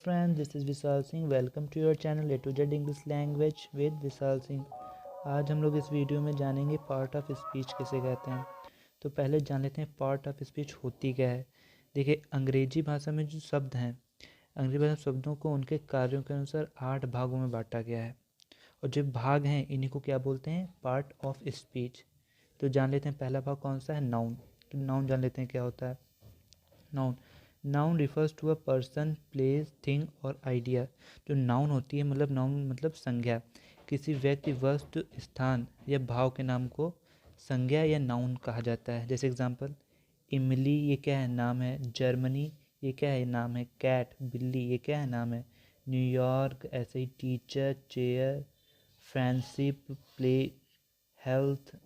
friends, this is Vishal Singh. Welcome to your channel A to Z English language with Vishal Singh. आज हम लोग इस video में जानेंगे पार्ट ऑफ स्पीच किसे कहते हैं. तो पहले जान लेते हैं पार्ट ऑफ स्पीच होती क्या है. देखिए, अंग्रेजी भाषा में जो शब्द हैं, अंग्रेजी भाषा शब्दों को उनके कार्यों के अनुसार 8 भागों में बांटा गया है. और जो भाग हैं इन्हीं को क्या बोलते हैं, पार्ट ऑफ स्पीच. तो जान लेते हैं पहला भाग कौन सा है, नाउन. तो नाउन जान लेते हैं क्या होता है. Noun noun refers to a person, place, thing और आइडिया. जो नाउन होती है, मतलब नाउन मतलब संज्ञा. किसी व्यक्ति, वस्तु, स्थान या भाव के नाम को संज्ञा या नाउन कहा जाता है. जैसे एग्जांपल, इमली ये क्या है, नाम है. जर्मनी ये क्या है, नाम है. कैट बिल्ली ये क्या है, नाम है. न्यूयॉर्क ऐसे ही. Teacher, chair, friendship, play, health,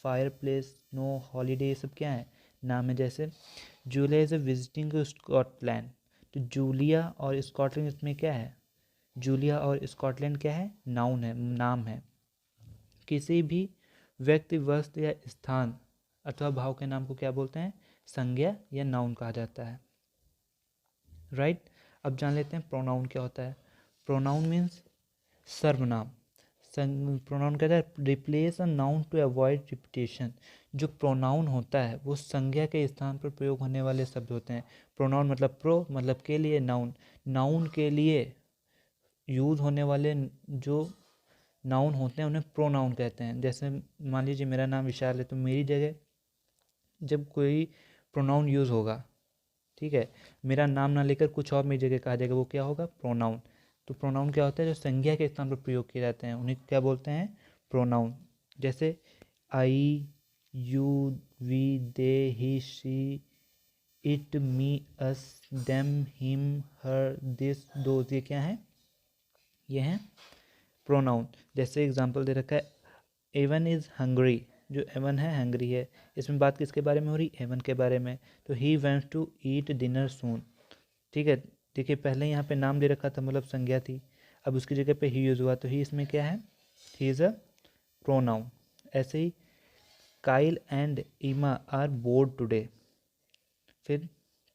fireplace, snow, holiday ये सब क्या है, नाम है. जैसे जूलिया इज़ विजिटिंग स्कॉटलैंड. तो जूलिया और स्कॉटलैंड इसमें क्या है, जूलिया और स्कॉटलैंड क्या है, नाउन है, नाम है. किसी भी व्यक्ति, वस्तु या स्थान अथवा भाव के नाम को क्या बोलते हैं, संज्ञा या नाउन कहा जाता है. राइट. अब जान लेते हैं प्रोनाउन क्या होता है. प्रोनाउन मीन्स सर्वनाम. प्रोनाउन कहता है replace a noun to avoid repetition. जो प्रोनाउन होता है वो संज्ञा के स्थान पर प्रयोग होने वाले शब्द होते हैं. प्रोनाउन मतलब प्रो मतलब के लिए, नाउन नाउन के लिए यूज होने वाले जो नाउन होते हैं उन्हें प्रोनाउन कहते हैं. जैसे मान लीजिए मेरा नाम विशाल है, तो मेरी जगह जब कोई प्रोनाउन यूज़ होगा, ठीक है, मेरा नाम ना लेकर कुछ और मेरी जगह कहा जाएगा, वो क्या होगा, प्रोनाउन. तो प्रोनाउन क्या होता है, जो संज्ञा के स्थान पर प्रयोग किए जाते हैं उन्हें क्या बोलते हैं, प्रोनाउन. जैसे I, you, we, they, he, she, it, me, us, them, him, her, this, those ये क्या है, ये हैं प्रोनाउन. जैसे एग्जांपल दे रखा है, एवन इज़ हंग्री. जो एवन है हंग्री है, इसमें बात किसके बारे में हो रही, एवन के बारे में. तो ही वेंट्स टू ईट डिनर सून. ठीक है. देखिए पहले यहाँ पे नाम दे रखा था, मतलब संज्ञा थी. अब उसकी जगह पे ही यूज़ हुआ, तो ही इसमें क्या है, ही इज़ अ प्रोनाउन. ऐसे ही Kyle and Emma are bored today. फिर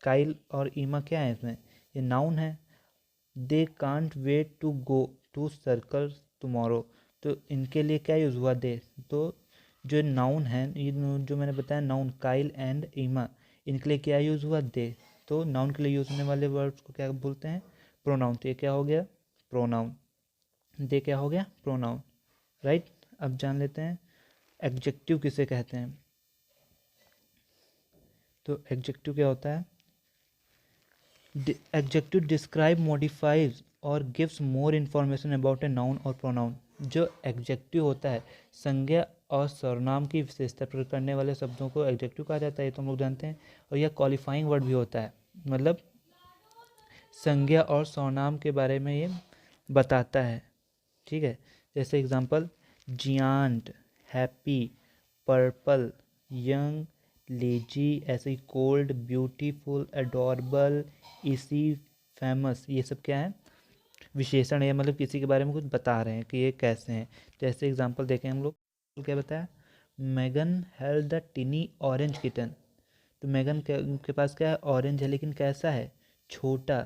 काइल और ईमा क्या है इसमें, ये नाउन है. They can't wait to go to circle tomorrow. तो इनके लिए क्या यूज़ हुआ, दे. तो जो नाउन है, ये जो मैंने बताया नाउन काइल एंड ईमा, इनके लिए क्या यूज़ हुआ, दे. तो नाउन के लिए यूज़ होने वाले वर्ड्स को क्या बोलते हैं, प्रोनाउन. तो ये क्या हो गया, प्रोनाउन. दे क्या हो गया, प्रोनाउन. राइट. अब जान लेते हैं एडजेक्टिव किसे कहते हैं. तो एडजेक्टिव क्या होता है, एडजेक्टिव डिस्क्राइब, मॉडिफाइज और gives more information about a noun और प्रोनाउन. जो एडजेक्टिव होता है, संज्ञा और सर्वनाम की विशेषता प्रकट करने वाले शब्दों को एडजेक्टिव कहा जाता है, ये तो हम लोग जानते हैं. और यह क्वालिफाइंग वर्ड भी होता है, मतलब संज्ञा और सर्वनाम के बारे में ये बताता है. ठीक है. जैसे example, giant, happy, purple, young, lazy, ऐसे ही कोल्ड, ब्यूटीफुल, एडोरेबल, इसी, फेमस. ये सब क्या है, विशेषण है, मतलब किसी के बारे में कुछ बता रहे हैं कि ये कैसे हैं. जैसे एग्जांपल देखें हम लोग, क्या बताया, Megan held the टिनी orange kitten. तो मेगन के पास क्या है, ऑरेंज है, लेकिन कैसा है, छोटा.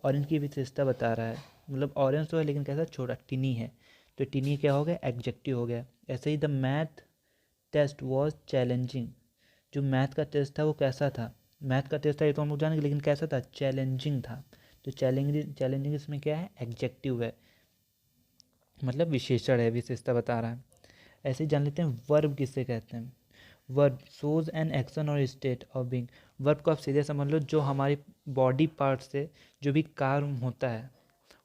ऑरेंज की विशेषता बता रहा है, मतलब ऑरेंज तो है लेकिन कैसा, छोटा, टिनी है. तो टिनी क्या हो गया, एडजेक्टिव हो गया. ऐसे ही the math test was challenging. जो मैथ का टेस्ट था वो कैसा था, मैथ का टेस्ट था ये तो हम लोग जानेंगे, लेकिन कैसा था, चैलेंजिंग था. तो चैलेंजिंग इसमें क्या है, एडजेक्टिव है, मतलब विशेषण है, विशेषता बता रहा है. ऐसे ही जान लेते हैं वर्ब किससे कहते हैं. वर्ब शोज एन एक्शन और स्टेट ऑफ बीइंग. वर्ब को आप सीधे समझ लो, जो हमारी बॉडी पार्ट से जो भी कार्य होता है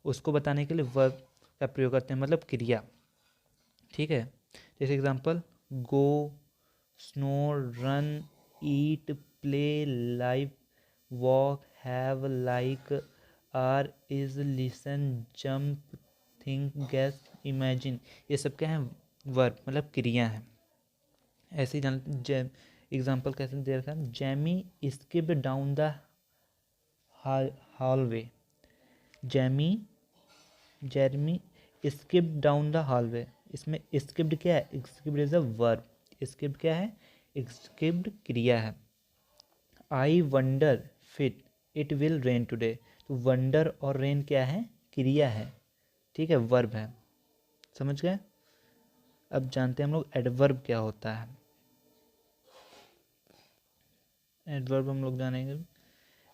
उसको बताने के लिए वर्ब का प्रयोग करते हैं, मतलब क्रिया. ठीक है. जैसे example, go, snow, run, eat, play, live, walk, have, like, are, is, listen, jump, think, guess, imagine. ये सब क्या है, वर्ब मतलब क्रिया है. ऐसे ही जान एग्जाम्पल कैसे दे रखा है, Jamie skipped down the hallway. Jamie Jeremy skipped down the hallway. इसमें स्किप्ड क्या है, skipped is a verb. Skipped क्या है, स्किप्ड क्रिया है. I wonder if it will rain today. Wonder और रेन क्या है, क्रिया है, ठीक है, वर्ब है। समझ गए। अब जानते हैं हम लोग एडवर्ब क्या होता है। एडवर्ब हम लोग जानेंगे।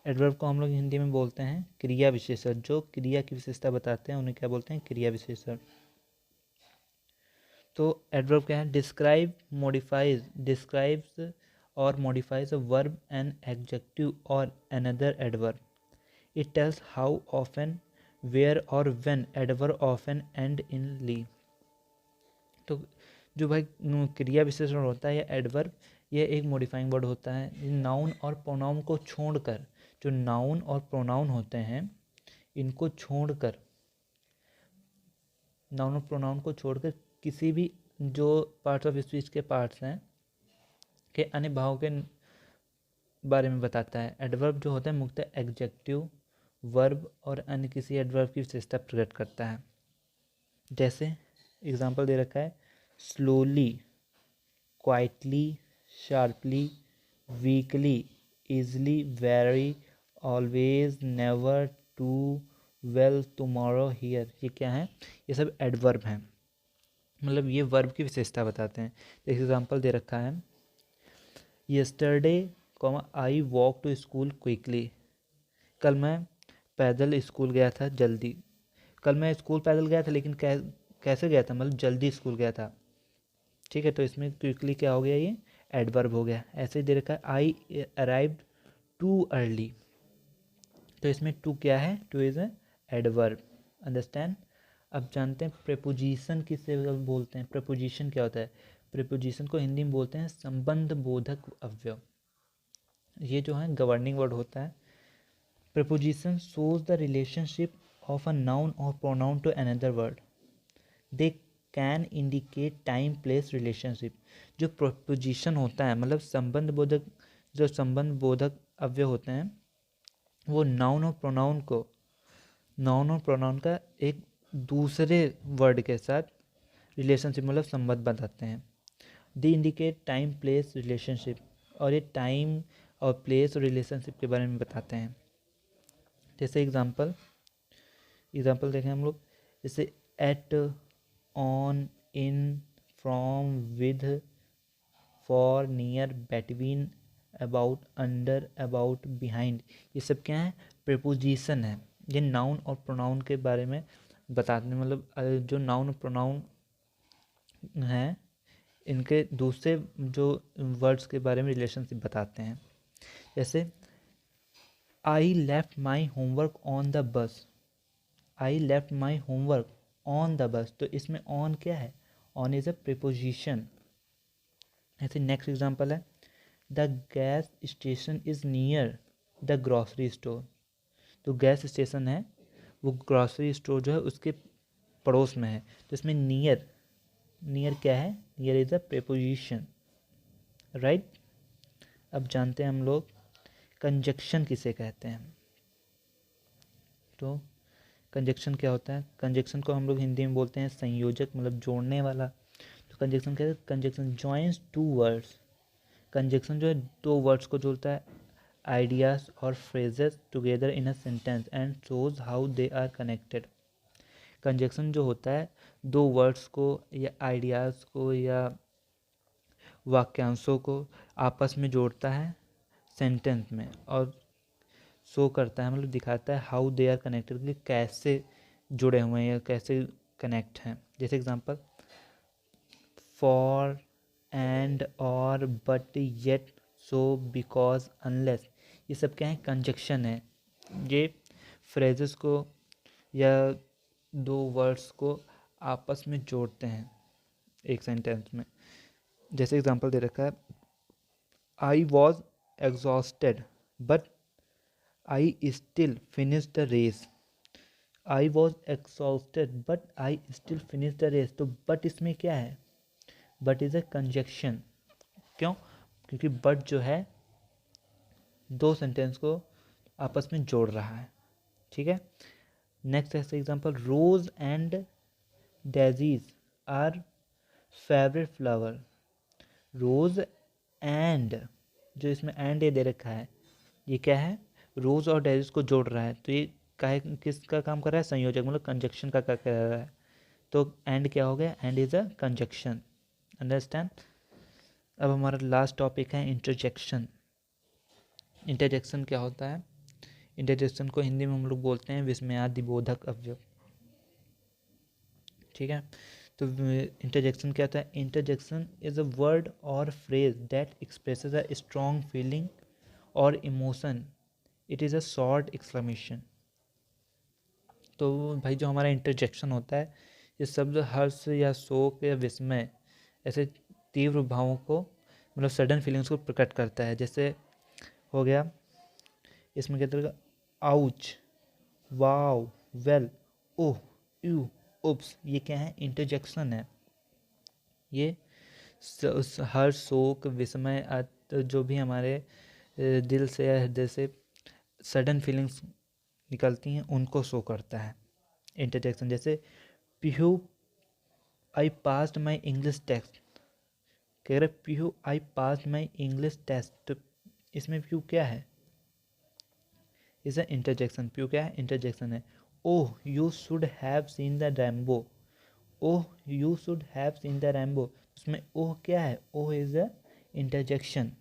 एडवर्ब को हम लोग हिंदी में बोलते हैं क्रिया विशेषण। जो क्रिया की विशेषता बताते हैं उन्हें क्या बोलते हैं, क्रिया विशेषण। तो एडवर्ब क्या है, डिस्क्राइब मॉडिफाइज, डिस्क्राइब्स और modifies a verb an adjective और another adverb. It tells how often, where और when adverb often end in ly. तो जो भाई क्रिया विशेषण होता है या एडवर्ब, यह एक मॉडिफाइंग वर्ड होता है। नाउन और प्रोनाउन को छोड़कर, जो नाउन और प्रोनाउन होते हैं इनको छोड़कर, नाउन और प्रोनाउन को छोड़कर किसी भी जो पार्ट्स ऑफ स्पीच के पार्ट्स हैं के अन्य भावों के बारे में बताता है। एडवर्ब जो होता है मुख्यतः एडजेक्टिव, वर्ब और अन्य किसी एडवर्ब की विशेषता प्रकट करता है। जैसे एग्जांपल दे रखा है, slowly, quietly, sharply, weekly, easily, very, always, never, too, well, tomorrow, here. ये क्या है, ये सब एडवर्ब हैं, मतलब ये वर्ब की विशेषता बताते हैं। एग्जांपल दे रखा है, yesterday I walk to school quickly. कल मैं पैदल स्कूल गया था जल्दी। कल मैं स्कूल पैदल गया था, लेकिन कैसे गया था, मतलब जल्दी स्कूल गया था, ठीक है। तो इसमें क्विकली क्या हो गया, ये एडवर्ब हो गया। ऐसे ही दे रखा है, आई अराइव्ड टू अर्ली। तो इसमें टू क्या है, two is a adverb. Understand. अब जानते हैं प्रेपोजिशन किससे बोलते हैं। प्रेपोजिशन क्या होता है, प्रेपोजिशन को हिंदी में बोलते हैं संबंध बोधक अवयव। ये जो है गवर्निंग वर्ड होता है। Preposition shows the relationship of a noun और pronoun to another word. They can indicate time place relationship. जो प्रेपोजिशन होता है मतलब संबंध बोधक, जो संबंध बोधक अवयव होते हैं वो नाउन और प्रोनाउन को, नाउन और प्रोनाउन का एक दूसरे वर्ड के साथ रिलेशनशिप मतलब संबंध बताते हैं। They indicate time place relationship, और ये टाइम और प्लेस और रिलेशनशिप के बारे में बताते हैं। जैसे एग्जांपल देखें हम लोग, जैसे at, on, in, from, with, for, near, between, about, under, about, behind. ये सब क्या है, प्रेपोजिशन है। ये नाउन और प्रोनाउन के बारे में बताते हैं, मतलब जो नाउन और प्रोनाउन हैं इनके दूसरे जो वर्ड्स के बारे में रिलेशनशिप बताते हैं। जैसे I left my homework on the bus. I left my homework on the bus. तो इसमें ऑन क्या है, ऑन इज अ प्रीपोजिशन। ऐसे नेक्स्ट एग्जांपल है, the gas station is near the grocery store. तो गैस स्टेशन है वो grocery store जो है उसके पड़ोस में है। तो इसमें नियर, नियर क्या है, near is a preposition, right. अब जानते हैं हम लोग कंजक्शन किसे कहते हैं। तो कंजक्शन क्या होता है, कंजक्शन को हम लोग हिंदी में बोलते हैं संयोजक, मतलब जोड़ने वाला। तो कंजक्शन क्या है, conjunction joins two words. Conjunction जो है दो वर्ड्स को जोड़ता है, आइडियाज और phrases together in a sentence and shows how they are connected. Conjunction जो होता है दो वर्ड्स को या आइडियाज़ को या वाक्यांशों को आपस में जोड़ता है सेंटेंस में, और शो करता है मतलब दिखाता है हाउ दे आर कनेक्टेड, कि कैसे जुड़े हुए हैं या कैसे कनेक्ट हैं। जैसे एग्जांपल, फॉर, एंड, और, but, yet, so, because, unless. ये सब क्या है, कंजक्शन है। ये फ्रेजेस को या दो वर्ड्स को आपस में जोड़ते हैं एक सेंटेंस में। जैसे एग्जांपल दे रखा है, I was exhausted but I still finish the race. I was exhausted but I still finish the race. तो बट इसमें क्या है, बट इज ए कंजक्शन। क्यों, क्योंकि बट जो है दो सेंटेंस को आपस में जोड़ रहा है, ठीक है। नेक्स्ट ऐसे example, rose and daisies are favourite flower. Rose and, जो इसमें एंड ये दे रखा है ये क्या है, रोज और डेजीज को जोड़ रहा है। तो ये किसका काम कर रहा है, संयोजक मतलब कंजक्शन का कर रहा है। तो एंड क्या हो गया, and is a conjunction, understand. अब हमारा लास्ट टॉपिक है इंटरजेक्शन। इंटरजेक्शन क्या होता है, इंटरजेक्शन को हिंदी में हम लोग बोलते हैं विस्मयादि बोधक अवयव, ठीक है। तो इंटरजेक्शन क्या होता है, इंटरजेक्शन इज अ वर्ड और phrase that expresses a strong feeling और emotion, it is a short exclamation. तो भाई जो हमारा इंटरजेक्शन होता है, ये शब्द हर्ष या शोक या विस्मय ऐसे तीव्र भावों को मतलब सडन फीलिंग्स को प्रकट करता है। जैसे हो गया इसमें क्या तरह ouch, wow, well, oh, ew, oops, ये क्या है, इंटरजेक्शन है। ये हर शोक विस्मय जो भी हमारे दिल से या हृदय से सडन फीलिंग्स निकलती हैं उनको शो करता है इंटरजेक्शन। जैसे phew I passed my English test, कह रहे phew I passed my English test, तो इसमें पीहू क्या है, इज अ इंटरजेक्शन। पीहू क्या है, इंटरजेक्शन है। Oh you should have seen the Rambo, oh you should have seen the Rambo, उसमें ओह क्या है, ओह इज अ इंटरजेक्शन,